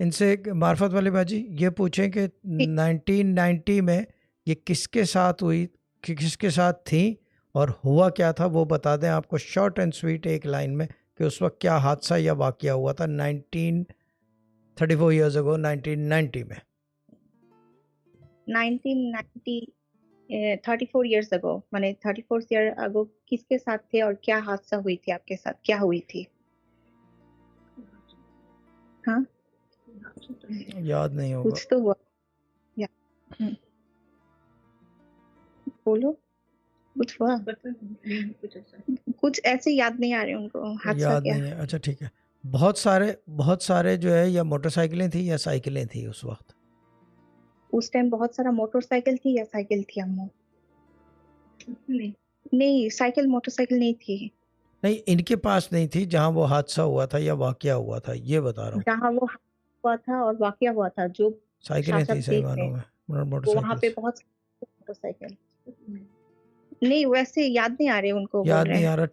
इनसे मार्फत वाली बाजी ये पूछें कि 1990 में ये किसके साथ हुई, किसके साथ थी और हुआ क्या था, वो बता दें आपको शॉर्ट एंड स्वीट एक लाइन में कि उस वक्त क्या हादसा या वाकया हुआ था 34 years ago 1990 में। 1990 34 years ago, माने 34 year ago किसके साथ थे और क्या हादसा हुई थी, आपके साथ क्या हुई थी? हाँ, याद नहीं होगा। कुछ तो हुआ। या बोलो, कुछ हुआ? कुछ ऐसे याद नहीं आ रहे उनको, हादसा याद क्या? नहीं है, अच्छा ठीक है। बहुत सारे जो है या मोटरसाइकिलें थी या साइकिलें थी उस वक्त। उस टाइम बहुत सारा मोटरसाइकिल थी या साइकिल थी अम्मू? नहीं, साइकिल मोटरसाइकिल नहीं थी। नहीं, इनके पास नहीं थी जहां वो हादसा हुआ था या वाकया हुआ था, ये बता रहा हूँ। जहाँ वो हुआ था और वाकया हुआ था, जो साइकिलें थी शासक सही थे मानों में, वो वहां मोटरसाइकिल पे से। बहुत मोटरसाइकिल। नहीं, वैसे याद नहीं आ रहे उनको, बोल याद रहे नहीं हैं। आ रहा।